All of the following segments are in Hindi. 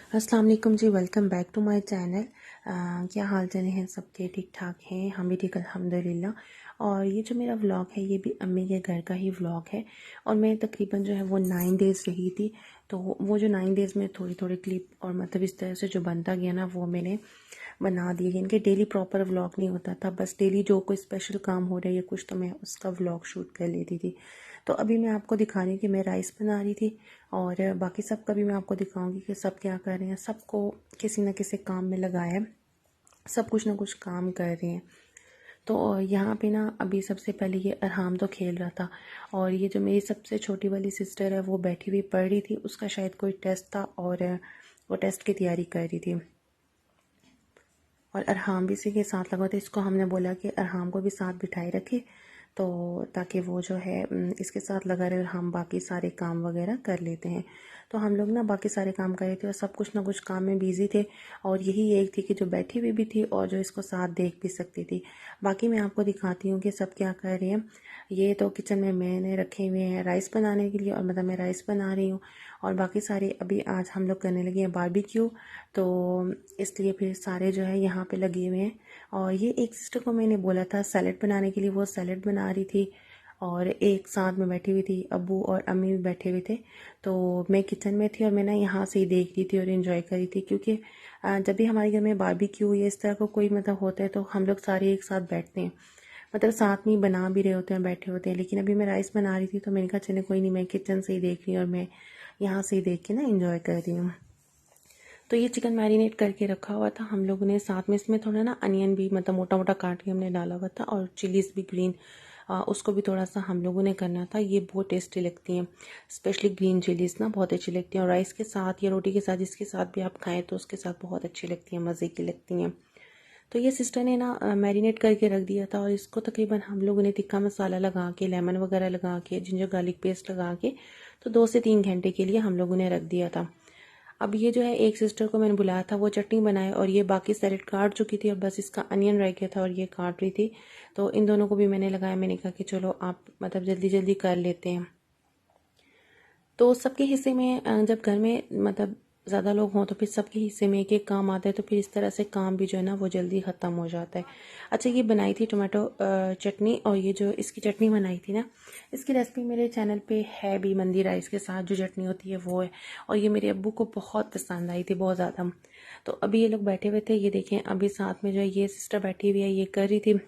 अस्सलाम वालेकुम जी। Welcome back to my channel. क्या हाल चाल हैं सबके? ठीक ठाक हैं? हम भी ठीक अल्हम्दुलिल्लाह। और ये जो मेरा व्लॉग है ये भी अम्मी के घर का ही व्लॉग है। और मैं तकरीबन जो है वो 9 डेज़ रही थी। तो वो जो 9 डेज़ में थोड़ी थोड़ी क्लिप और मतलब इस तरह से जो बनता गया ना वो मैंने बना दिए। इनके डेली प्रॉपर व्लॉग नहीं होता था, बस डेली जो कोई स्पेशल काम हो रहा है या कुछ तो मैं उसका व्लॉग शूट कर लेती थी। तो अभी मैं आपको दिखा रही हूँ कि मैं राइस बना रही थी और बाकी सब का भी मैं आपको दिखाऊंगी कि सब क्या कर रहे हैं। सबको किसी न किसी काम में लगाया है, सब कुछ ना कुछ काम कर रहे हैं। तो यहाँ पे ना अभी सबसे पहले ये अरहाम तो खेल रहा था और ये जो मेरी सबसे छोटी वाली सिस्टर है वो बैठी हुई पढ़ रही थी। उसका शायद कोई टेस्ट था और वो टेस्ट की तैयारी कर रही थी। और अरहाम भी इसी के साथ लगा था। इसको हमने बोला कि अरहाम को भी साथ बिठाए रखे तो ताकि वो जो है इसके साथ लगा रहे और हम बाकी सारे काम वगैरह कर लेते हैं। तो हम लोग ना बाकी सारे काम कर रहे थे और सब कुछ ना कुछ काम में बिजी थे। और यही एक थी कि जो बैठी हुई भी थी और जो इसको साथ देख भी सकती थी। बाकी मैं आपको दिखाती हूँ कि सब क्या कर रहे हैं। ये तो किचन में मैंने रखे हुए हैं राइस बनाने के लिए और मतलब मैं राइस बना रही हूँ। और बाकी सारे अभी आज हम लोग करने लगे हैं बारबेक्यू। तो इसलिए फिर सारे जो है यहाँ पे लगे हुए हैं। और ये एक सिस्टर को मैंने बोला था सैलेड बनाने के लिए, वो सैलेड बना रही थी। और एक साथ में बैठी हुई थी, अब्बू और अम्मी भी बैठे हुए थे। तो मैं किचन में थी और मैं ना यहाँ से ही देख रही थी और इन्जॉय कर रही थी। क्योंकि जब भी हमारे घर में बारबेक्यू या इस तरह का कोई मतलब होता है तो हम लोग सारे एक साथ बैठते हैं, मतलब साथ में ही बना भी रहे होते हैं, बैठे होते हैं। लेकिन अभी मैं राइस बना रही थी तो मैंने कहा चले कोई नहीं, मैं किचन से ही देख रही हूँ और मैं यहाँ से ही देख के ना इंजॉय कर रही हूँ। तो ये चिकन मैरिनेट करके रखा हुआ था हम लोगों ने। साथ में इसमें थोड़ा ना अनियन भी मतलब मोटा मोटा काट के हमने डाला हुआ था और चिलीज़ भी ग्रीन, उसको भी थोड़ा सा हम लोगों ने करना था। ये बहुत टेस्टी लगती हैं, स्पेशली ग्रीन चिलीज़ ना बहुत अच्छी लगती हैं। और राइस के साथ या रोटी के साथ जिसके साथ भी आप खाएं तो उसके साथ बहुत अच्छी लगती हैं, मज़े की लगती हैं। तो ये सिस्टर ने ना मैरिनेट करके रख दिया था और इसको तकरीबन हम लोगों ने तिक्का मसाला लगा के, लेमन वगैरह लगा के, जिंजर गार्लिक पेस्ट लगा के तो 2 से 3 घंटे के लिए हम लोगों ने रख दिया था। अब ये जो है एक सिस्टर को मैंने बुलाया था, वो चटनी बनाए और ये बाकी सैलेड काट चुकी थी और बस इसका अनियन रह गया था और ये काट रही थी। तो इन दोनों को भी मैंने लगाया, मैंने कहा कि चलो आप मतलब जल्दी जल्दी कर लेते हैं। तो सबके हिस्से में जब घर में मतलब ज़्यादा लोग हों तो फिर सबके हिस्से में एक एक काम आता है तो फिर इस तरह से काम भी जो है ना वो जल्दी ख़त्म हो जाता है। अच्छा, ये बनाई थी टोमेटो चटनी और ये जो इसकी चटनी बनाई थी ना, इसकी रेसिपी मेरे चैनल पे है भी। मंदी राइस के साथ जो चटनी होती है वो है। और ये मेरे अब्बू को बहुत पसंद आई थी, बहुत ज़्यादा। तो अभी ये लोग बैठे हुए थे, ये देखें अभी साथ में जो है ये सिस्टर बैठी हुई है, ये कर रही थी,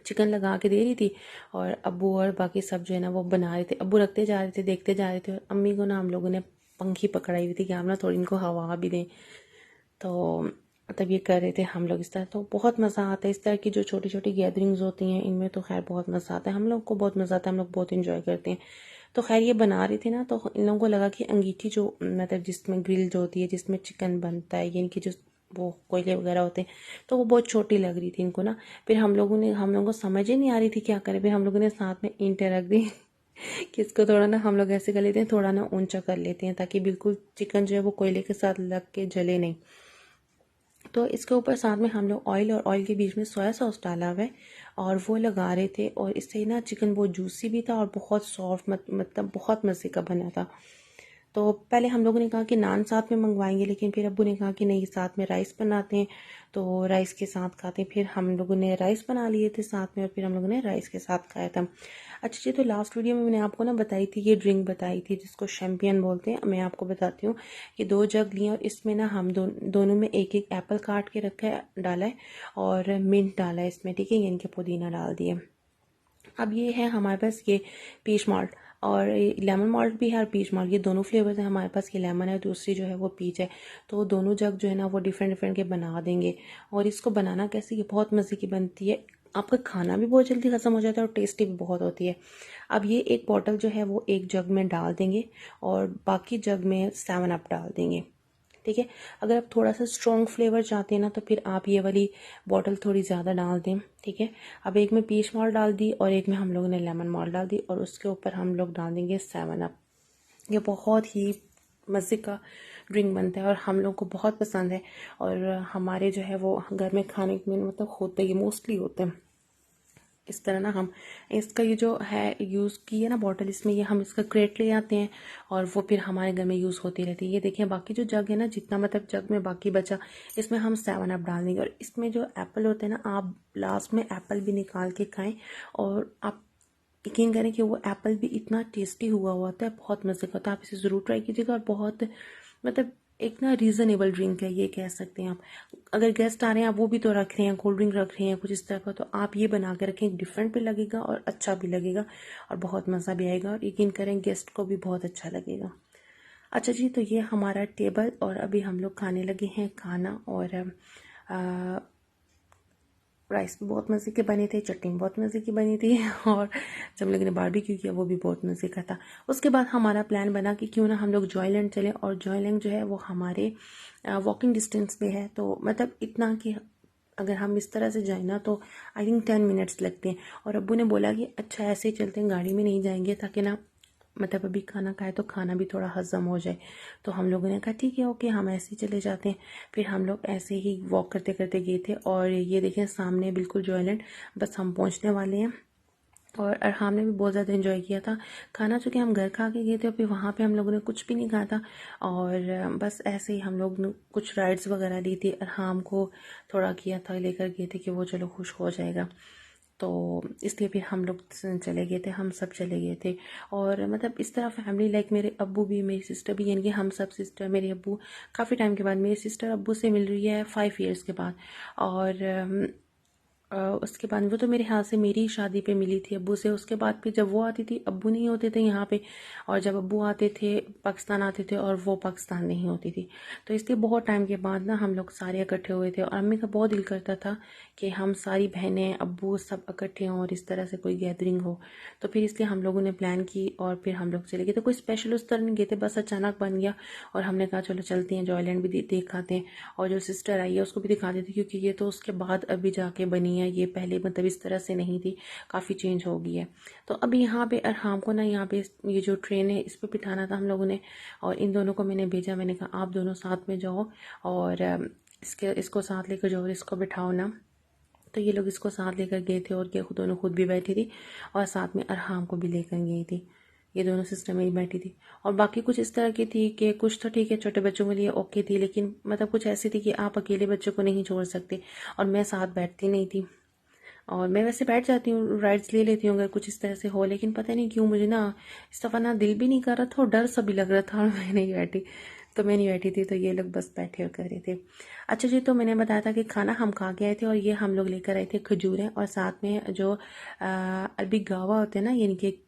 चिकन लगा के दे रही थी। और अब्बू और बाकी सब जो है ना वो बना रहे थे। अब्बू रखते जा रहे थे, देखते जा रहे थे। और अम्मी को ना हम लोगों ने पंखी पकड़ाई हुई थी कि हम ना थोड़ी इनको हवा भी दें। तो तब ये कर रहे थे हम लोग इस तरह। तो बहुत मज़ा आता है इस तरह की जो छोटी छोटी गैदरिंग्स होती हैं, इनमें तो खैर बहुत मज़ा आता है। हम लोग को बहुत मज़ा आता है, हम लोग बहुत इंजॉय करते हैं। तो खैर ये बना रही थी ना तो इन लोगों को लगा कि अंगीठी जो मतलब जिसमें ग्रिल जो होती है, जिसमें चिकन बनता है, यानी कि जो वो कोयले वगैरह होते हैं, तो वो बहुत छोटी लग रही थी इनको ना। फिर हम लोगों को समझ ही नहीं आ रही थी क्या करें। फिर हम लोगों ने साथ में ईंटें रख दी कि इसको थोड़ा ना हम लोग ऐसे कर लेते हैं, थोड़ा ना ऊंचा कर लेते हैं ताकि बिल्कुल चिकन जो है वो कोयले के साथ लग के जले नहीं। तो इसके ऊपर साथ में हम लोग ऑयल और ऑयल के बीच में सोया सॉस डाला हुआ है और वो लगा रहे थे। और इससे ना चिकन बहुत जूसी भी था और बहुत सॉफ्ट, मतलब बहुत मज़े का बना था। तो पहले हम लोगों ने कहा कि नान साथ में मंगवाएंगे, लेकिन फिर अब्बू ने कहा कि नहीं, साथ में राइस बनाते हैं तो राइस के साथ खाते हैं। फिर हम लोगों ने राइस बना लिए थे साथ में और फिर हम लोगों ने राइस के साथ खाया था। अच्छा जी, तो लास्ट वीडियो में मैंने आपको ना बताई थी, ये ड्रिंक बताई थी जिसको शैम्पियन बोलते हैं। मैं आपको बताती हूँ कि 2 जग लिए और इसमें ना हम दोनों में एक एक एप्पल काट के रखा है, डाला है और मिंट डाला है इसमें, ठीक है, यानी कि पुदीना डाल दिए। अब ये है हमारे पास ये पीच माल्ट और लेमन माल्ट भी है और पीच माल्ट, ये दोनों फ्लेवर्स हैं हमारे पास। ये लेमन है, दूसरी जो है वो पीच है। तो दोनों जग जो है ना वो डिफरेंट डिफरेंट के बना देंगे। और इसको बनाना कैसे, ये बहुत मज़े की बनती है, आपका खाना भी बहुत जल्दी ख़त्म हो जाता है और टेस्टी भी बहुत होती है। अब ये एक बॉटल जो है वो एक जग में डाल देंगे और बाकी जग में 7 अप डाल देंगे, ठीक है। अगर आप थोड़ा सा स्ट्रॉन्ग फ्लेवर चाहते हैं ना तो फिर आप ये वाली बॉटल थोड़ी ज़्यादा डाल दें, ठीक है। अब एक में पीच मॉल डाल दी और एक में हम लोगों ने लेमन मॉल डाल दी और उसके ऊपर हम लोग डाल देंगे 7 अप। ये बहुत ही मज़े का ड्रिंक बनता है और हम लोग को बहुत पसंद है। और हमारे जो है वो घर में खाने में मतलब होते ही मोस्टली होते हैं। इस तरह ना हम इसका ये जो है यूज़ की है ना बॉटल, इसमें ये हम इसका क्रेट ले आते हैं और वो फिर हमारे घर में यूज़ होती रहती है। ये देखिए बाकी जो जग है ना, जितना मतलब जग में बाकी बचा, इसमें हम 7 अप डाल देंगे। और इसमें जो एप्पल होते हैं ना, आप लास्ट में एप्पल भी निकाल के खाएं और आप यकीन करें कि वो एप्पल भी इतना टेस्टी हुआ होता है, बहुत मज़े का होता है। आप इसे ज़रूर ट्राई कीजिएगा। और बहुत मतलब एक ना रीज़नेबल ड्रिंक है, ये कह सकते हैं आप। अगर गेस्ट आ रहे हैं, आप वो भी तो रख रहे हैं, कोल्ड ड्रिंक रख रहे हैं कुछ इस तरह का, तो आप ये बना के रखें, डिफरेंट भी लगेगा और अच्छा भी लगेगा और बहुत मज़ा भी आएगा और यकीन करें गेस्ट को भी बहुत अच्छा लगेगा। अच्छा जी, तो ये हमारा टेबल और अभी हम लोग खाने लगे हैं खाना। और राइस भी बहुत मज़े के बने थे, चटनी बहुत मज़े की बनी थी और जब लोगों ने बारबेक्यू किया वो भी बहुत मज़े का था। उसके बाद हमारा प्लान बना कि क्यों ना हम लोग जॉयलैंड चलें। और जॉयलैंड जो है वो हमारे वॉकिंग डिस्टेंस पे है, तो मतलब इतना कि अगर हम इस तरह से जाए ना तो आई थिंक 10 मिनट्स लगते हैं। और अब्बू ने बोला कि अच्छा ऐसे ही चलते हैं, गाड़ी में नहीं जाएंगे, ताकि ना मतलब अभी खाना खाए तो खाना भी थोड़ा हज़म हो जाए। तो हम लोगों ने कहा ठीक है ओके, हम ऐसे ही चले जाते हैं। फिर हम लोग ऐसे ही वॉक करते करते गए थे और ये देखें सामने बिल्कुल जॉयलैंड, बस हम पहुंचने वाले हैं। और अरहाम ने भी बहुत ज़्यादा एंजॉय किया था खाना, चूँकि हम घर खा के गए थे और फिर वहाँ पे हम लोगों ने कुछ भी नहीं खाया था। और बस ऐसे ही हम लोग ने कुछ राइड्स वगैरह ली थी, अरहाम को थोड़ा किया था, लेकर गए थे कि वो चलो खुश हो जाएगा, तो इसलिए फिर हम लोग चले गए थे, हम सब चले गए थे। और मतलब इस तरह फैमिली लाइक मेरे अब्बू भी, मेरी सिस्टर भी, यानी कि हम सब सिस्टर, मेरे अब्बू काफ़ी टाइम के बाद, मेरी सिस्टर अब्बू से मिल रही है 5 ईयर्स के बाद। और उसके बाद वो तो मेरे ख्याल से मेरी शादी पे मिली थी अब्बू से। उसके बाद फिर जब वो आती थी, अब्बू नहीं होते थे यहाँ पे, और जब अब्बू आते थे पाकिस्तान आते थे और वो पाकिस्तान नहीं होती थी, तो इसलिए बहुत टाइम के बाद ना हम लोग सारे इकट्ठे हुए थे। और अम्मी का बहुत दिल करता था कि हम सारी बहनें अब्बू सब इकट्ठे हों और इस तरह से कोई गैदरिंग हो। तो फिर इसलिए हम लोगों ने प्लान की और फिर हम लोग चले गए। तो कोई स्पेशल उस तरह नहीं गए थे, बस अचानक बन गया और हमने कहा चलो चलते हैं, जॉयलैंड भी देख आते हैं और जो सिस्टर आई है उसको भी दिखा देते, क्योंकि ये तो उसके बाद अभी जाके बनी है, ये पहले मतलब इस तरह से नहीं थी, काफ़ी चेंज हो गई है। तो अभी यहाँ पे अरहाम को ना यहाँ पे ये जो ट्रेन है इस पर बिठाना था हम लोगों ने, और इन दोनों को मैंने भेजा, मैंने कहा आप दोनों साथ में जाओ और इसको साथ लेकर जाओ और इसको बिठाओ ना। तो ये लोग इसको साथ लेकर गए थे और ये दोनों खुद भी बैठी थी और साथ में अरहाम को भी लेकर गई थी। ये दोनों सिस्टर मेरी बैठी थी। और बाकी कुछ इस तरह की थी कि कुछ तो ठीक है छोटे बच्चों के लिए ओके थी, लेकिन मतलब कुछ ऐसी थी कि आप अकेले बच्चों को नहीं छोड़ सकते और मैं साथ बैठती नहीं थी। और मैं वैसे बैठ जाती हूँ, राइड्स ले लेती हूँ अगर कुछ इस तरह से हो, लेकिन पता नहीं क्यों मुझे ना इस दफ़ा ना दिल भी नहीं कर रहा था और डर सा भी लग रहा था और मैं नहीं बैठी। तो मैं नहीं बैठी थी, तो ये लोग बस बैठे और कर रहे थे। अच्छा जी, तो मैंने बताया था कि खाना हम खा के आए थे और ये हम लोग लेकर आए थे खजूरें और साथ में जो अरबी गावा होते हैं ना, यानी कि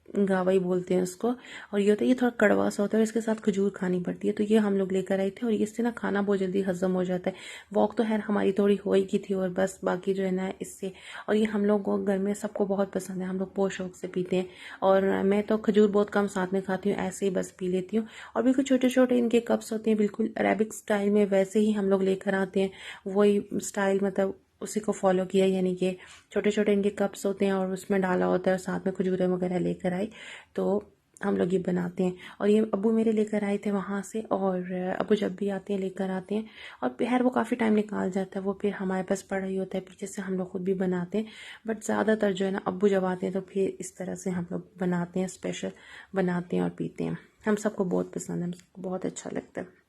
गावा ही बोलते हैं उसको, और ये होता है, ये थोड़ा कड़वा सा होता है और इसके साथ खजूर खानी पड़ती है। तो ये हम लोग लेकर आए थे और इससे ना खाना बहुत जल्दी हजम हो जाता है। वॉक तो खैर हमारी थोड़ी हो ही की थी और बस बाकी जो है ना इससे, और ये हम लोग को घर में सबको बहुत पसंद है, हम लोग बहुत शौक से पीते हैं। और मैं तो खजूर बहुत कम साथ में खाती हूँ, ऐसे ही बस पी लेती हूँ। और बिल्कुल छोटे छोटे इनके कप्स होते हैं, बिल्कुल अरेबिक स्टाइल में, वैसे ही हम लोग लेकर आते हैं, वही स्टाइल मतलब उसी को फॉलो किया, यानी कि छोटे छोटे इनके कप्स होते हैं और उसमें डाला होता है और साथ में खजूरें वगैरह लेकर आए, तो हम लोग ये बनाते हैं। और ये अब्बू मेरे लेकर आए थे वहाँ से, और अब्बू जब भी आते हैं लेकर आते हैं, और खैर वो काफ़ी टाइम निकाल जाता है, वो फिर हमारे पास पड़ा ही होता है पीछे से, हम लोग खुद भी बनाते हैं। बट ज़्यादातर जो है ना अब्बू जब आते हैं तो फिर इस तरह से हम लोग बनाते हैं, स्पेशल बनाते हैं और पीते हैं। हम सबको बहुत पसंद है, हम सबको बहुत अच्छा लगता है।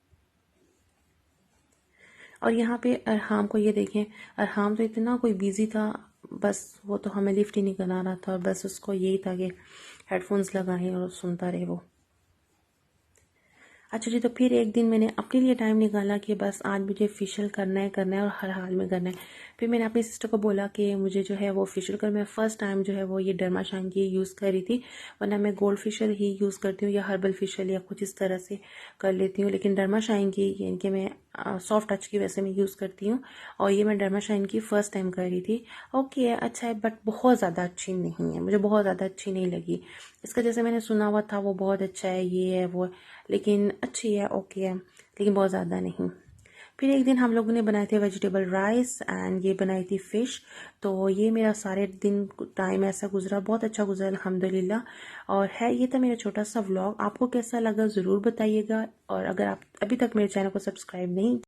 और यहाँ पे अरहाम को ये देखें, अरहाम तो इतना कोई बिजी था, बस वो तो हमें लिफ्ट ही नहीं करा रहा था, बस उसको यही था कि हेडफोन्स लगाए और सुनता रहे वो। अच्छा जी, तो फिर एक दिन मैंने अपने लिए टाइम निकाला कि बस आज मुझे फेशियल करना है और हर हाल में करना है। फिर मैंने अपनी सिस्टर को बोला कि मुझे जो है वो फेशियल कर, मैं फ़र्स्ट टाइम जो है वो ये डर्माशाइन की यूज़ कर रही थी, वरना मैं गोल्ड फेशियल ही यूज़ करती हूँ या हर्बल फेशियल या कुछ इस तरह से कर लेती हूँ, लेकिन डर्माशाइन की यानी कि मैं सॉफ्ट टच की वैसे मैं यूज़ करती हूँ, और ये मैं डर्माशाइन की फ़र्स्ट टाइम कर रही थी। ओके है, अच्छा है, बट बहुत ज़्यादा अच्छी नहीं है, मुझे बहुत ज़्यादा अच्छी नहीं लगी। इसका जैसे मैंने सुना हुआ था वो बहुत अच्छा है, ये है वो, लेकिन अच्छी है, ओके है, लेकिन बहुत ज़्यादा नहीं। फिर एक दिन हम लोगों ने बनाए थे वेजिटेबल राइस एंड ये बनाई थी फ़िश। तो ये मेरा सारे दिन टाइम ऐसा गुजरा, बहुत अच्छा गुजरा अल्हम्दुलिल्लाह। और है ये था मेरा छोटा सा व्लॉग, आपको कैसा लगा ज़रूर बताइएगा। और अगर आप अभी तक मेरे चैनल को सब्सक्राइब नहीं